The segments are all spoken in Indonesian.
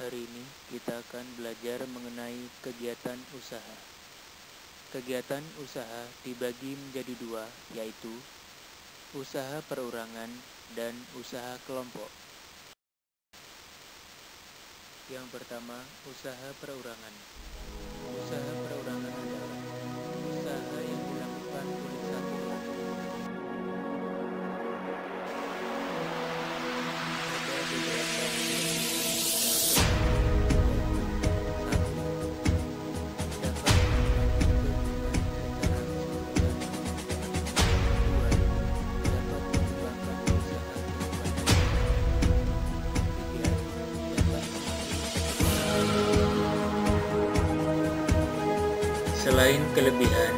Hari ini kita akan belajar mengenai kegiatan usaha. Kegiatan usaha dibagi menjadi dua, yaitu usaha perorangan dan usaha kelompok. Yang pertama, usaha perorangan. Usaha perorangan adalah usaha yang dilakukan oleh satu orang. Ada beberapa Selain kelebihan,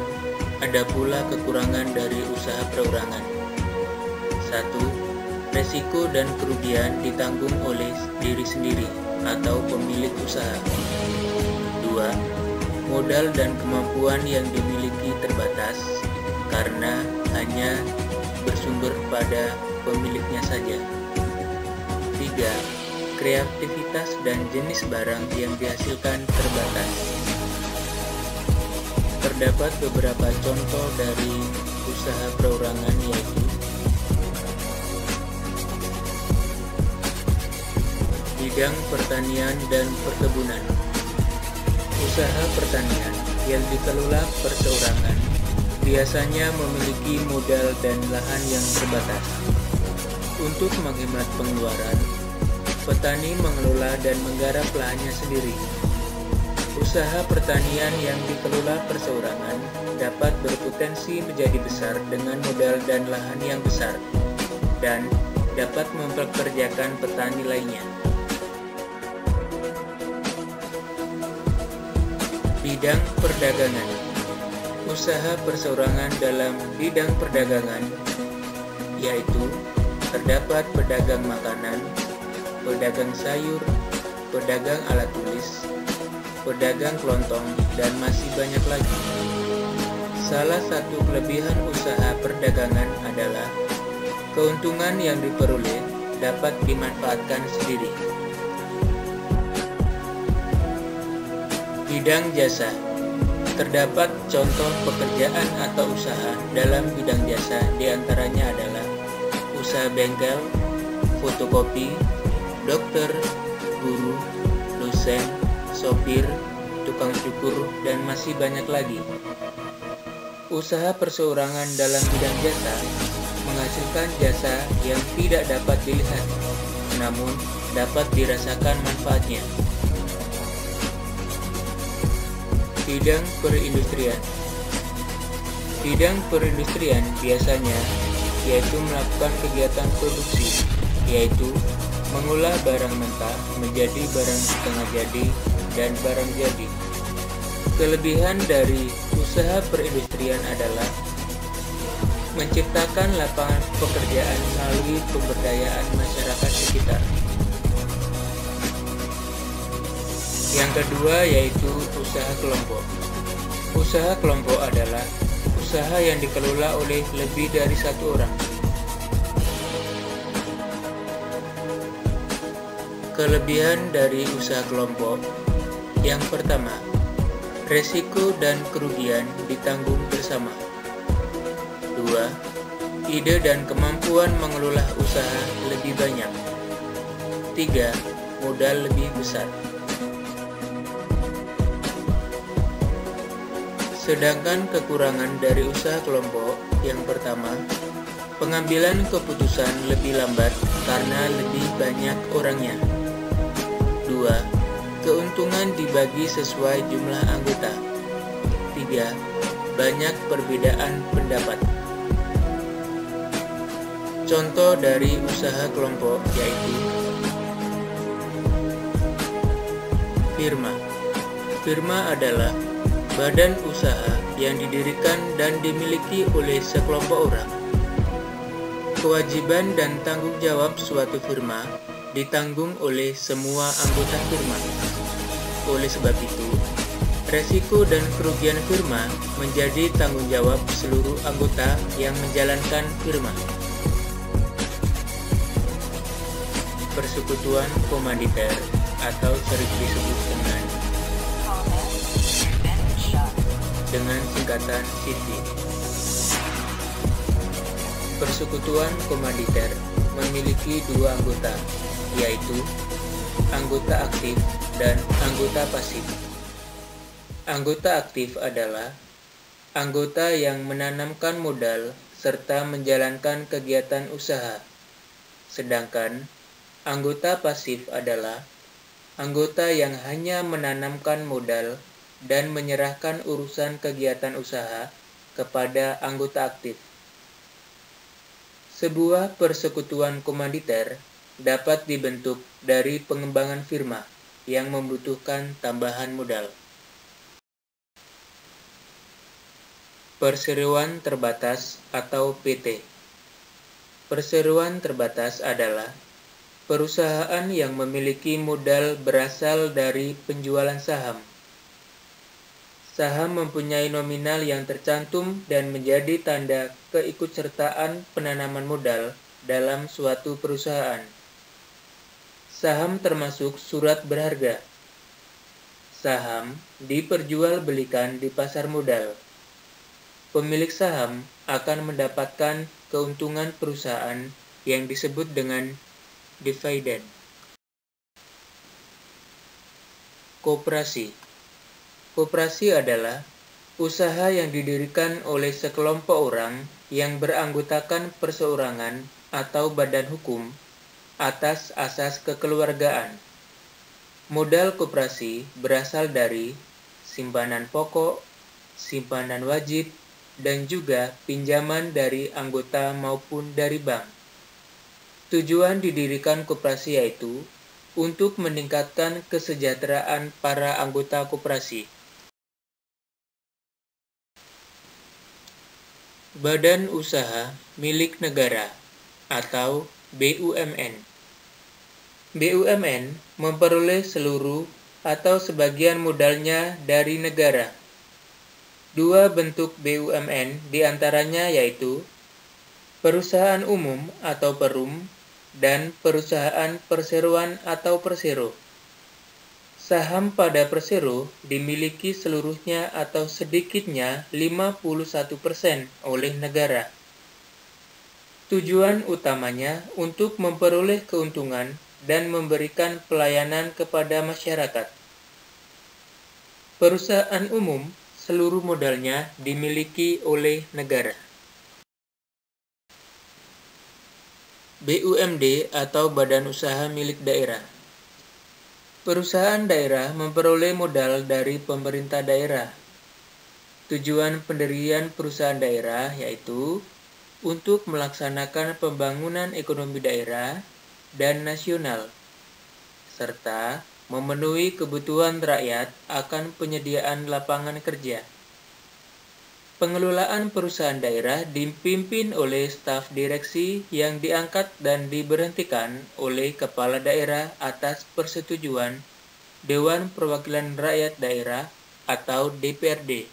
ada pula kekurangan dari usaha perorangan. 1. Resiko dan kerugian ditanggung oleh diri sendiri atau pemilik usaha. 2. Modal dan kemampuan yang dimiliki terbatas karena hanya bersumber pada pemiliknya saja. 3. Kreativitas dan jenis barang yang dihasilkan terbatas. Terdapat beberapa contoh dari usaha perorangan, yaitu bidang pertanian dan perkebunan. Usaha pertanian yang dikelola perseorangan biasanya memiliki modal dan lahan yang terbatas. Untuk menghemat pengeluaran, petani mengelola dan menggarap lahannya sendiri. Usaha pertanian yang dikelola perseorangan dapat berpotensi menjadi besar dengan modal dan lahan yang besar, dan dapat mempekerjakan petani lainnya. Bidang perdagangan. Usaha perseorangan dalam bidang perdagangan yaitu terdapat pedagang makanan, pedagang sayur, pedagang alat tulis, pedagang kelontong, dan masih banyak lagi. Salah satu kelebihan usaha perdagangan adalah keuntungan yang diperoleh dapat dimanfaatkan sendiri. Bidang jasa. Terdapat contoh pekerjaan atau usaha dalam bidang jasa, diantaranya adalah usaha bengkel, fotokopi, dokter, guru, dosen, sopir, tukang cukur, dan masih banyak lagi. Usaha perseorangan dalam bidang jasa menghasilkan jasa yang tidak dapat dilihat, namun dapat dirasakan manfaatnya. Bidang perindustrian. Bidang perindustrian biasanya yaitu melakukan kegiatan produksi, yaitu mengolah barang mentah menjadi barang setengah jadi dan barang jadi. Kelebihan dari usaha perindustrian adalah menciptakan lapangan pekerjaan melalui pemberdayaan masyarakat sekitar. Yang kedua yaitu usaha kelompok. Usaha kelompok adalah usaha yang dikelola oleh lebih dari satu orang. Kelebihan dari usaha kelompok. Yang pertama, resiko dan kerugian ditanggung bersama. 2. Ide dan kemampuan mengelola usaha lebih banyak. 3. Modal lebih besar. Sedangkan kekurangan dari usaha kelompok, yang pertama, pengambilan keputusan lebih lambat karena lebih banyak orangnya. 2. Keuntungan dibagi sesuai jumlah anggota. 3. Banyak perbedaan pendapat. Contoh dari usaha kelompok yaitu firma. Firma adalah badan usaha yang didirikan dan dimiliki oleh sekelompok orang. Kewajiban dan tanggung jawab suatu firma ditanggung oleh semua anggota firma. Oleh sebab itu, resiko dan kerugian firma menjadi tanggung jawab seluruh anggota yang menjalankan firma. Persekutuan Komanditer atau sering disebut dengan singkatan CC. Persekutuan komanditer memiliki dua anggota, yaitu anggota aktif dan anggota pasif. Anggota aktif adalah anggota yang menanamkan modal serta menjalankan kegiatan usaha, sedangkan anggota pasif adalah anggota yang hanya menanamkan modal dan menyerahkan urusan kegiatan usaha kepada anggota aktif. Sebuah persekutuan komanditer dapat dibentuk dari pengembangan firma yang membutuhkan tambahan modal. Perseroan terbatas atau PT. Perseroan terbatas adalah perusahaan yang memiliki modal berasal dari penjualan saham. Saham mempunyai nominal yang tercantum dan menjadi tanda keikutsertaan penanaman modal dalam suatu perusahaan. Saham termasuk surat berharga. Saham diperjualbelikan di pasar modal. Pemilik saham akan mendapatkan keuntungan perusahaan yang disebut dengan dividen. Koperasi. Koperasi adalah usaha yang didirikan oleh sekelompok orang yang beranggotakan perseorangan atau badan hukum atas asas kekeluargaan. Modal koperasi berasal dari simpanan pokok, simpanan wajib, dan juga pinjaman dari anggota maupun dari bank. Tujuan didirikan koperasi yaitu untuk meningkatkan kesejahteraan para anggota koperasi. Badan Usaha Milik Negara atau BUMN. BUMN memperoleh seluruh atau sebagian modalnya dari negara. Dua bentuk BUMN diantaranya yaitu perusahaan umum atau perum dan perusahaan perseroan atau persero. Saham pada persero dimiliki seluruhnya atau sedikitnya 51% oleh negara. Tujuan utamanya untuk memperoleh keuntungan dan memberikan pelayanan kepada masyarakat. Perusahaan umum seluruh modalnya dimiliki oleh negara. BUMD atau Badan Usaha Milik Daerah. Perusahaan daerah memperoleh modal dari pemerintah daerah. Tujuan pendirian perusahaan daerah yaitu untuk melaksanakan pembangunan ekonomi daerah dan nasional, serta memenuhi kebutuhan rakyat akan penyediaan lapangan kerja. Pengelolaan perusahaan daerah dipimpin oleh staf direksi yang diangkat dan diberhentikan oleh kepala daerah atas persetujuan Dewan Perwakilan Rakyat Daerah atau DPRD.